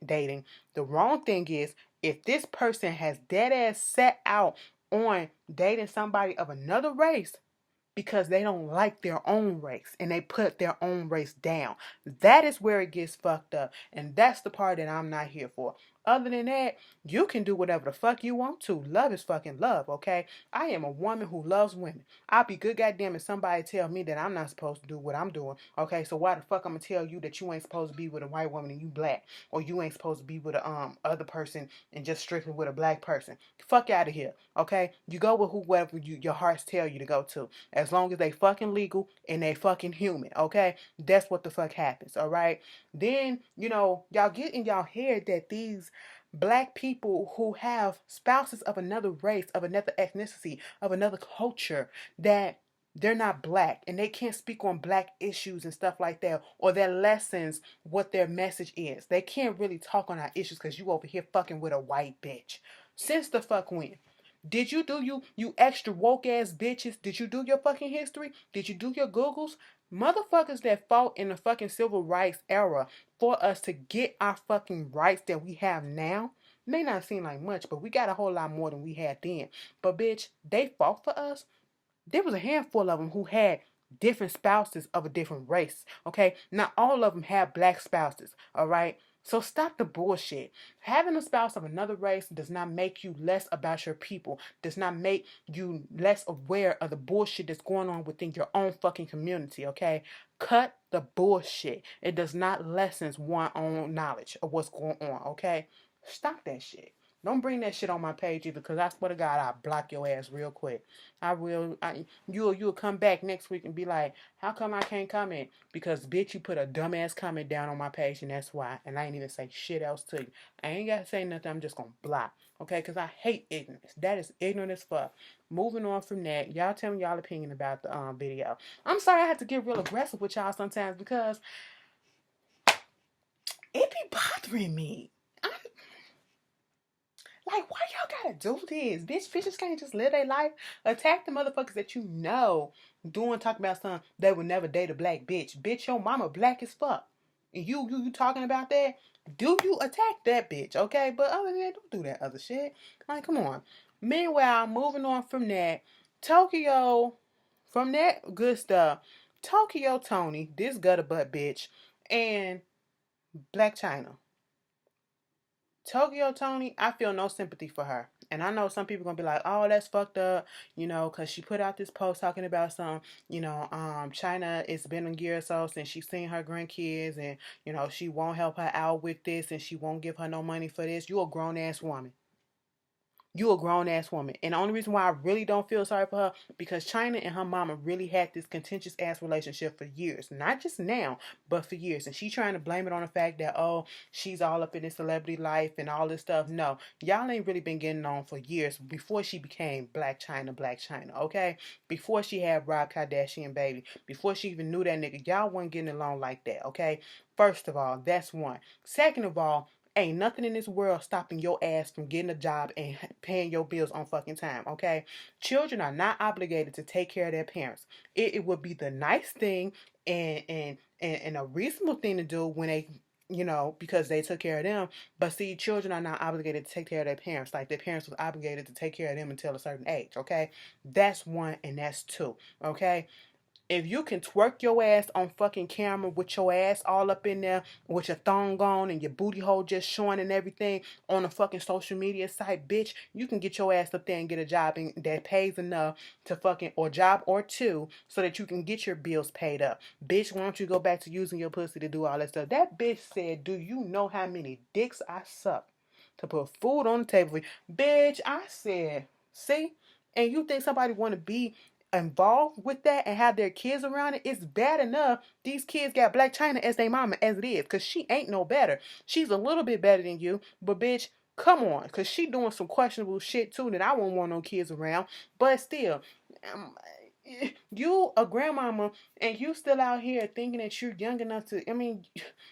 dating. The wrong thing is, if this person has dead ass set out on dating somebody of another race because they don't like their own race and they put their own race down, that is where it gets fucked up. And that's the part that I'm not here for. Other than that, you can do whatever the fuck you want to. Love is fucking love, okay? I am a woman who loves women. I'll be good goddamn if somebody tell me that I'm not supposed to do what I'm doing, okay? So why the fuck I'm gonna tell you that you ain't supposed to be with a white woman and you black, or you ain't supposed to be with a other person and just strictly with a black person? Fuck out of here, okay? You go with whoever your hearts tell you to go to, as long as they fucking legal and they fucking human, okay? That's what the fuck happens, all right? Then, y'all get in y'all head that these black people who have spouses of another race, of another ethnicity, of another culture, that they're not black and they can't speak on black issues and stuff like that, or their lessons, what their message is. They can't really talk on our issues because you over here fucking with a white bitch. Since the fuck when? Did you do you extra woke ass bitches? Did you do your fucking history? Did you do your Googles? Motherfuckers that fought in the fucking civil rights era for us to get our fucking rights that we have now may not seem like much, but we got a whole lot more than we had then. But bitch, they fought for us. There was a handful of them who had different spouses of a different race. Okay, not all of them have black spouses. All right. So stop the bullshit. Having a spouse of another race does not make you less about your people, does not make you less aware of the bullshit that's going on within your own fucking community, okay? Cut the bullshit. It does not lessen one's own knowledge of what's going on, okay? Stop that shit. Don't bring that shit on my page either, because I swear to God, I'll block your ass real quick. I will. You'll come back next week and be like, how come I can't comment? Because bitch, you put a dumbass comment down on my page, and that's why. And I ain't even say shit else to you. I ain't got to say nothing. I'm just going to block. Okay? Because I hate ignorance. That is ignorant as fuck. Moving on from that, y'all tell me y'all opinion about the video. I'm sorry I have to get real aggressive with y'all sometimes because it be bothering me. Like, why y'all gotta do this? Bitches can't just live their life. Attack the motherfuckers that you know talking about something they would never date a black bitch. Bitch, your mama black as fuck. And you talking about that? Do you attack that bitch, okay? But other than that, don't do that other shit. Like, come on. Meanwhile, moving on from that, Tokyo, from that good stuff, Tokyo Tony, this gutter butt bitch, and Black China. Tokyo Tony, I feel no sympathy for her. And I know some people gonna be like, oh, that's fucked up, because she put out this post talking about some, China, it's been a year or so since she's seen her grandkids and, she won't help her out with this and she won't give her no money for this. You a grown ass woman. You a grown ass woman. And the only reason why I really don't feel sorry for her, because China and her mama really had this contentious ass relationship for years. Not just now, but for years. And she trying to blame it on the fact that, oh, she's all up in this celebrity life and all this stuff. No, y'all ain't really been getting on for years before she became Black China, okay? Before she had Rob Kardashian baby. Before she even knew that nigga. Y'all wasn't getting along like that, okay? First of all, that's one. Second of all, ain't nothing in this world stopping your ass from getting a job and paying your bills on fucking time, okay? Children are not obligated to take care of their parents. It would be the nice thing and a reasonable thing to do when they, because they took care of them. But see, children are not obligated to take care of their parents. Like their parents was obligated to take care of them until a certain age, okay? That's one and that's two, okay? If you can twerk your ass on fucking camera with your ass all up in there, with your thong on and your booty hole just showing and everything on a fucking social media site, bitch, you can get your ass up there and get a job that pays enough to fucking, or job or two, so that you can get your bills paid up. Bitch, why don't you go back to using your pussy to do all that stuff? That bitch said, do you know how many dicks I suck to put food on the table for you? Bitch, I said, see? And you think somebody want to be involved with that and have their kids around it? It's bad enough these kids got Black China as their mama as it is, because she ain't no better. She's a little bit better than you, but bitch, Come on, because she doing some questionable shit too that I won't want no kids around. But still, um, you a grandmama and you still out here thinking that you're young enough to, I mean,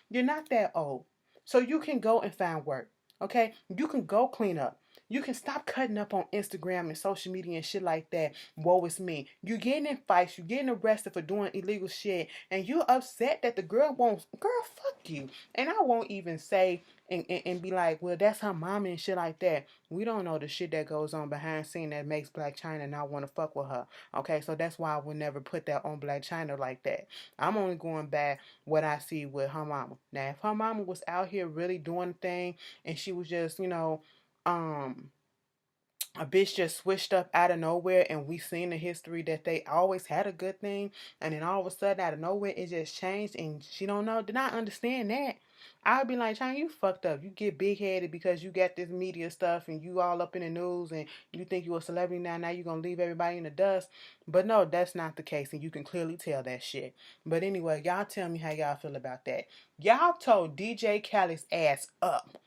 you're not that old. So you can go and find work. Okay? You can go clean up. You can stop cutting up on Instagram and social media and shit like that. Woe is me. You getting in fights. You getting arrested for doing illegal shit. And you upset that the girl won't. Girl, fuck you. And I won't even say and be like, well, that's her mama and shit like that. We don't know the shit that goes on behind scene that makes Black China not want to fuck with her. Okay, so that's why I would never put that on Black China like that. I'm only going by what I see with her mama. Now, if her mama was out here really doing the thing and she was just, um, a bitch just switched up out of nowhere and we seen the history that they always had a good thing and then all of a sudden out of nowhere it just changed and she don't know, did I understand that? I'd be like, China, you fucked up. You get big headed because you got this media stuff and you all up in the news and you think you a celebrity now you're gonna leave everybody in the dust. But no, that's not the case and you can clearly tell that shit. But anyway, y'all tell me how y'all feel about that. Y'all told DJ Khaled's ass up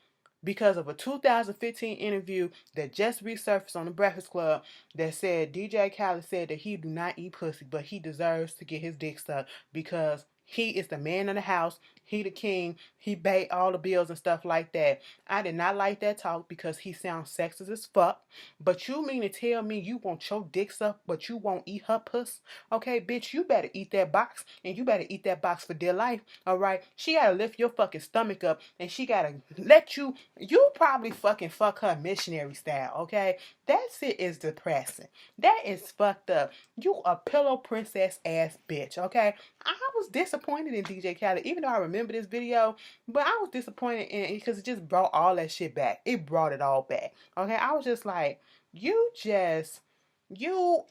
because of a 2015 interview that just resurfaced on the Breakfast Club that said DJ Khaled said that he do not eat pussy, but he deserves to get his dick sucked because he is the man of the house. He the king. He paid all the bills and stuff like that. I did not like that talk because he sounds sexist as fuck. But you mean to tell me you want your dick sucked, but you won't eat her puss? Okay, bitch, you better eat that box, and you better eat that box for dear life. All right, she gotta lift your fucking stomach up, and she gotta let you. You probably fucking fuck her missionary style. Okay, that shit is depressing. That is fucked up. You a pillow princess ass bitch. Okay, I was disappointed in DJ Khaled, even though I remember this video, but I was disappointed in it because it just brought all that shit back. It brought it all back. Okay, I was just like, you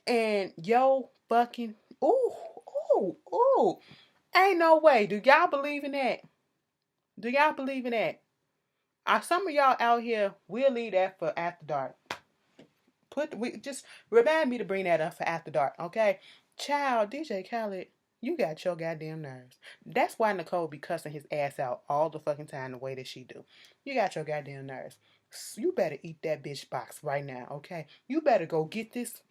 and yo fucking, ooh, ooh, ooh. Ain't no way. Do y'all believe in that? Do y'all believe in that? Are some of y'all out here, we'll leave that for after dark. Just remind me to bring that up for after dark, okay? Child, DJ Khaled, you got your goddamn nerves. That's why Nicole be cussing his ass out all the fucking time the way that she do. You got your goddamn nerves. You better eat that bitch box right now, okay? You better go get this.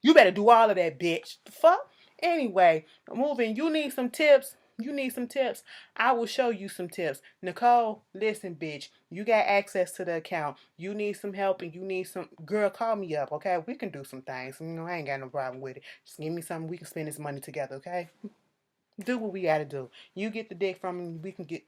You better do all of that, bitch. The fuck? Anyway, moving. You need some tips. You need some tips. I will show you some tips. Nicole, listen, bitch. You got access to the account. You need some help and you need some. Girl, call me up, okay? We can do some things. I ain't got no problem with it. Just give me something. We can spend this money together, okay? Do what we gotta do. You get the dick from me, we can get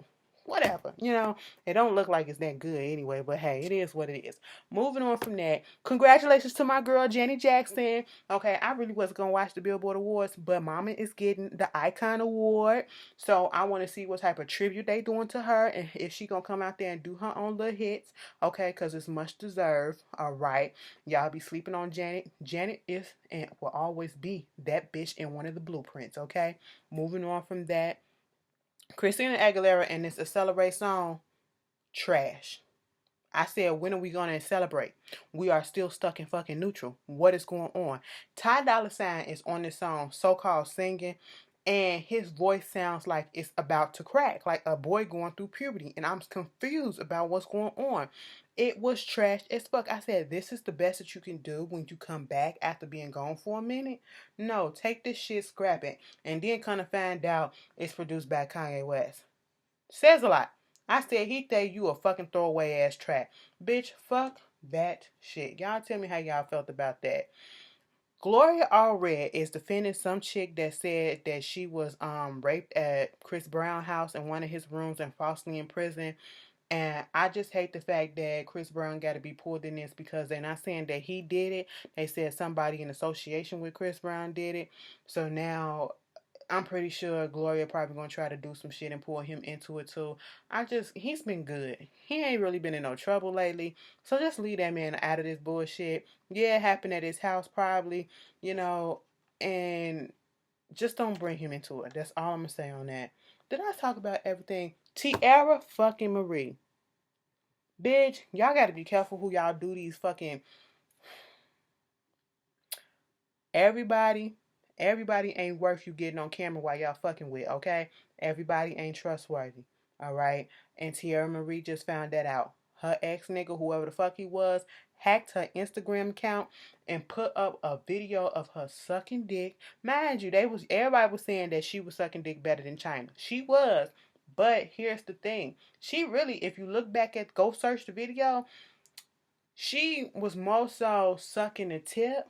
whatever. It don't look like it's that good anyway, but hey, it is what it is. Moving on from that, congratulations to my girl Janet Jackson. Okay, I really wasn't gonna watch the Billboard Awards, but Mama is getting the Icon Award, so I want to see what type of tribute they doing to her and if she gonna come out there and do her own little hits. Okay, because it's much deserved. All right, y'all be sleeping on Janet. Janet is and will always be that bitch in one of the blueprints. Okay. Moving on from that, Christina Aguilera and this Accelerate song, trash. I said, when are we going to celebrate? We are still stuck in fucking neutral. What is going on? Ty Dolla $ign is on this song, so-called singing, and his voice sounds like it's about to crack, like a boy going through puberty, and I'm confused about what's going on. It was trash as fuck. I said, this is the best that you can do when you come back after being gone for a minute? No, take this shit, scrap it, and then kind of find out it's produced by Kanye West. Says a lot. I said he think you a fucking throwaway ass track. Bitch, fuck that shit. Y'all tell me how y'all felt about that. Gloria Allred is defending some chick that said that she was raped at Chris Brown house in one of his rooms and falsely in prison. And I just hate the fact that Chris Brown got to be pulled in this because they're not saying that he did it. They said somebody in association with Chris Brown did it. So now I'm pretty sure Gloria probably gonna try to do some shit and pull him into it too. He's been good. He ain't really been in no trouble lately. So just leave that man out of this bullshit. Yeah, it happened at his house probably, and just don't bring him into it. That's all I'm gonna say on that. Did I talk about everything? Tiara fucking Marie. Bitch, y'all gotta be careful who y'all do these fucking everybody. Everybody ain't worth you getting on camera while y'all fucking with, okay? Everybody ain't trustworthy. All right. And Tierra Marie just found that out. Her ex nigga, whoever the fuck he was, hacked her Instagram account and put up a video of her sucking dick. Mind you, everybody was saying that she was sucking dick better than China. She was. But here's the thing. She really, if you look back at, go search the video, she was more so sucking the tip,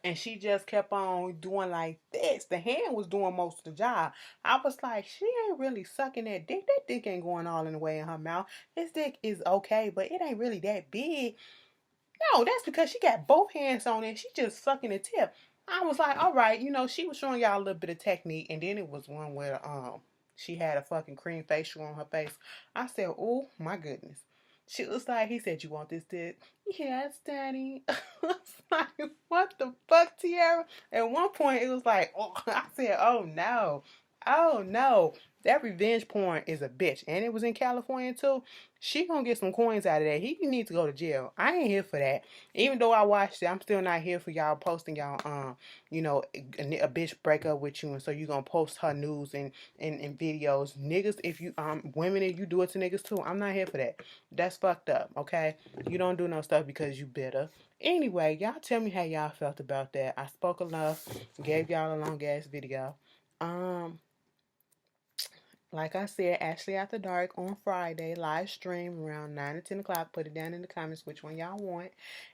and she just kept on doing like this. The hand was doing most of the job. I was like, she ain't really sucking that dick. That dick ain't going all in the way in her mouth. This dick is okay, but it ain't really that big. No, that's because she got both hands on it. She just sucking the tip. I was like, all right, she was showing y'all a little bit of technique, and then it was one where she had a fucking cream facial on her face. I said, oh my goodness. She was like, he said, you want this dick? Yes, Daddy. I was like, what the fuck, Tiara? At one point, it was like, oh, I said, oh no. Oh no. That revenge porn is a bitch. And it was in California too. She gonna get some coins out of that. He needs to go to jail. I ain't here for that. Even though I watched it, I'm still not here for y'all posting y'all a bitch break up with you, and so you gonna post her news and videos. Niggas, if you women, if you do it to niggas too, I'm not here for that. That's fucked up, okay? You don't do no stuff because you bitter. Anyway, y'all tell me how y'all felt about that. I spoke enough, gave y'all a long ass video. Um like I said, Ashley After Dark on Friday, live stream around 9 to 10 o'clock. Put it down in the comments which one y'all want.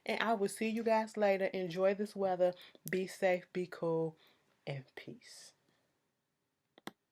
And I will see you guys later. Enjoy this weather. Be safe, be cool, and peace.